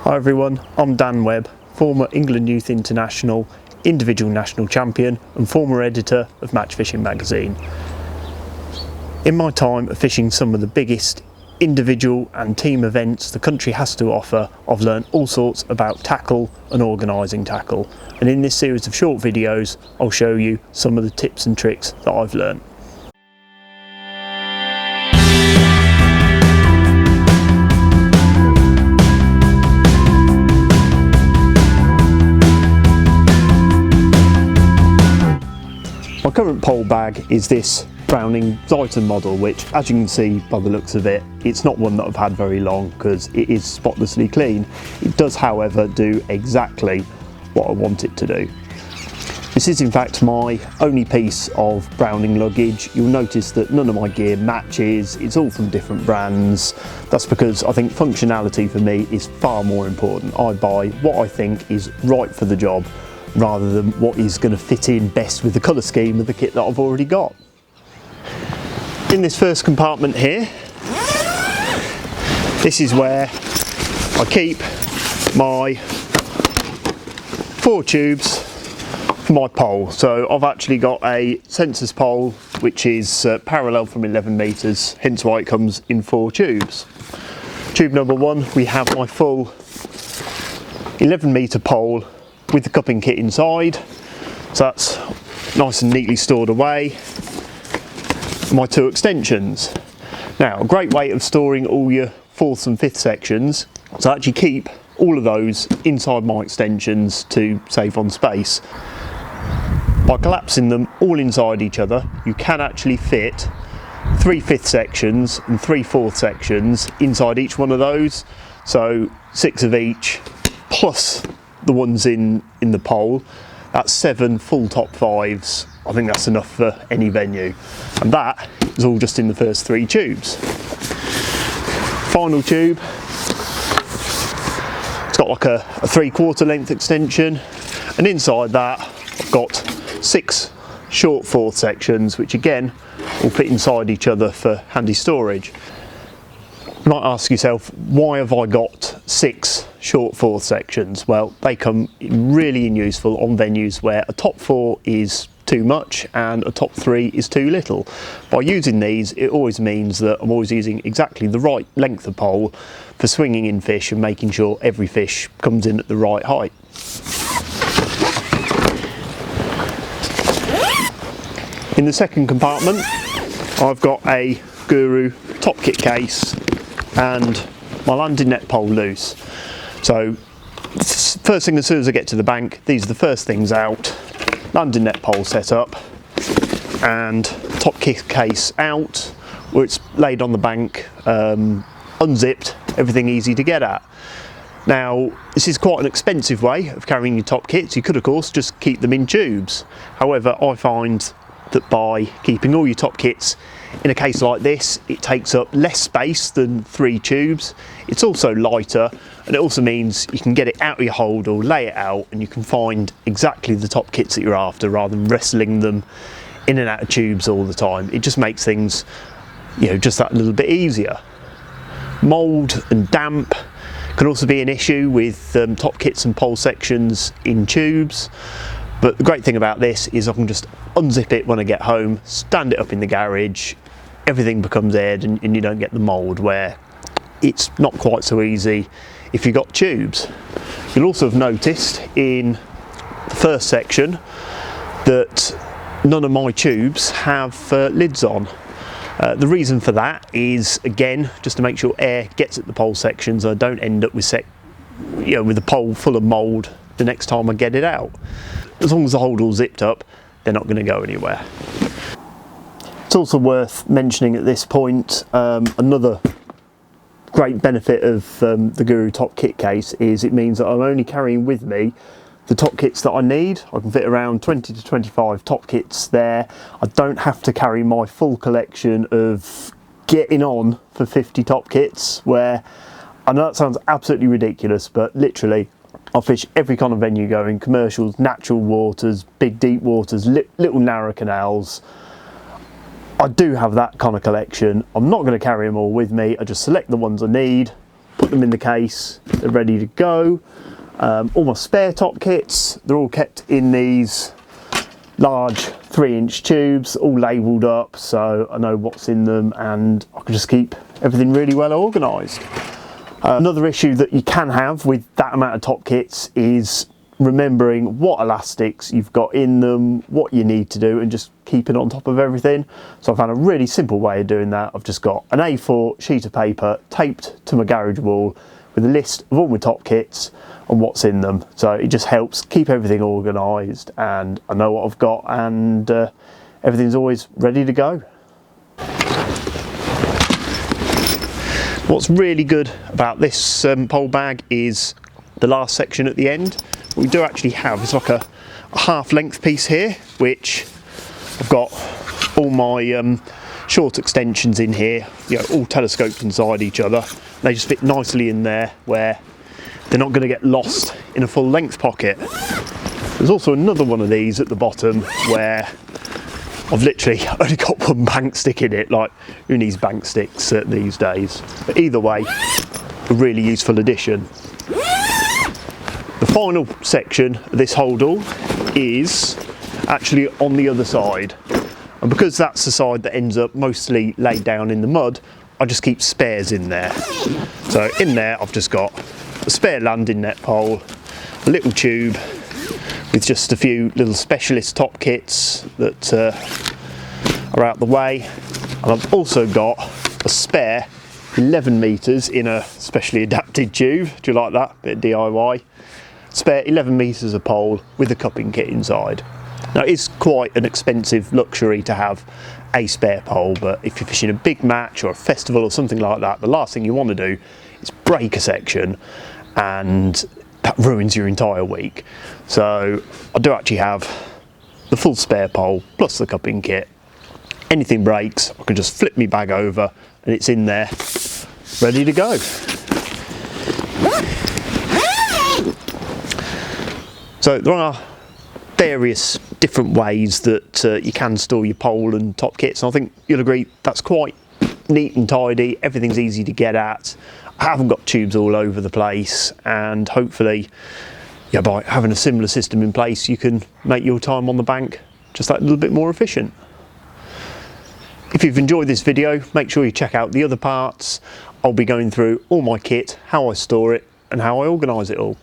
Hi everyone, I'm Dan Webb, former England Youth International, individual national champion and former editor of Match Fishing magazine. In my time of fishing some of the biggest individual and team events the country has to offer, I've learned all sorts about tackle and organising tackle, and in this series of short videos I'll show you some of the tips and tricks that I've learned. My current pole bag is this Browning Zeiton model, which, as you can see by the looks of it, it's not one that I've had very long because it is spotlessly clean. It does, however, do exactly what I want it to do. This is in fact my only piece of Browning luggage. You'll notice that none of my gear matches, it's all from different brands. That's because I think functionality for me is far more important. I buy what I think is right for the job, rather than what is going to fit in best with the colour scheme of the kit that I've already got. In this first compartment here, this is where I keep my 4 tubes for my pole. So I've actually got a census pole which is parallel from 11 metres, hence why it comes in 4 tubes. Tube number 1, we have my full 11 metre pole with the cupping kit inside, so that's nice and neatly stored away. My 2 extensions. Now, a great way of storing all your 4th and 5th sections is to actually keep all of those inside my extensions to save on space. By collapsing them all inside each other, you can actually fit 3 5th sections and 3 4th sections inside each one of those, so 6 of each plus the ones in the pole. That's 7 full top 5s. I think that's enough for any venue, and that is all just in the first 3 tubes. Final tube, it's got like a 3/4 length extension, and inside that I've got 6 short 4th sections, which again will fit inside each other for handy storage. You might ask yourself, why have I got 6 short 4th sections? Well, they come really useful on venues where a top 4 is too much and a top 3 is too little. By using these, it always means that I'm always using exactly the right length of pole for swinging in fish and making sure every fish comes in at the right height. In the second compartment, I've got a Guru top kit case and my landing net pole loose. So first thing, as soon as I get to the bank, these are the first things out. Landing net pole set up and top kit case out, where it's laid on the bank, unzipped, everything easy to get at. Now, this is quite an expensive way of carrying your top kits. You could of course just keep them in tubes. However, I find that by keeping all your top kits in a case like this, it takes up less space than 3 tubes. It's also lighter, and it also means you can get it out of your hold or lay it out, and you can find exactly the top kits that you're after rather than wrestling them in and out of tubes all the time. It just makes things, just that little bit easier. Mould and damp can also be an issue with top kits and pole sections in tubes. But the great thing about this is I can just unzip it when I get home, stand it up in the garage, everything becomes aired, and you don't get the mould, where it's not quite so easy if you've got tubes. You'll also have noticed in the first section that none of my tubes have lids on. The reason for that is, again, just to make sure air gets at the pole sections, I don't end up with with the pole full of mould the next time I get it out. As long as the hold all zipped up, they're not going to go anywhere. It's also worth mentioning at this point, another great benefit of the Guru top kit case is it means that I'm only carrying with me the top kits that I need. I can fit around 20 to 25 top kits there. I don't have to carry my full collection of getting on for 50 top kits, where I know that sounds absolutely ridiculous, but literally I fish every kind of venue going, commercials, natural waters, big deep waters, little narrow canals. I do have that kind of collection. I'm not going to carry them all with me. I just select the ones I need, put them in the case, they're ready to go. All my spare top kits, they're all kept in these large 3-inch tubes, all labelled up so I know what's in them and I can just keep everything really well organised. Another issue that you can have with that amount of top kits is remembering what elastics you've got in them, what you need to do, and just keeping on top of everything. So I found a really simple way of doing that. I've just got an A4 sheet of paper taped to my garage wall with a list of all my top kits and what's in them. So it just helps keep everything organised and I know what I've got, and everything's always ready to go. What's really good about this pole bag is the last section at the end. What we do actually have is like a half length piece here, which I've got all my short extensions in here, you know, all telescoped inside each other. They just fit nicely in there where they're not going to get lost in a full length pocket. There's also another one of these at the bottom where I've literally only got one bank stick in it. Like, who needs bank sticks these days? But either way, a really useful addition. The final section of this Holdall is actually on the other side, and because that's the side that ends up mostly laid down in the mud, I just keep spares in there. So in there I've just got a spare landing net pole, a little tube with just a few little specialist top kits that are out the way, and I've also got a spare 11 metres in a specially adapted tube. Do you like that? Bit of DIY. Spare 11 metres of pole with a cupping kit inside. Now it's quite an expensive luxury to have a spare pole, but if you're fishing a big match or a festival or something like that, the last thing you want to do is break a section, and that ruins your entire week. So I do actually have the full spare pole plus the cupping kit. Anything breaks, I can just flip my bag over and it's in there, ready to go. So there are various different ways that you can store your pole and top kits, and I think you'll agree that's quite neat and tidy. Everything's easy to get at. I haven't got tubes all over the place, and hopefully, yeah, by having a similar system in place, you can make your time on the bank just that little bit more efficient. If you've enjoyed this video, make sure you check out the other parts. I'll be going through all my kit, how I store it, and how I organise it all.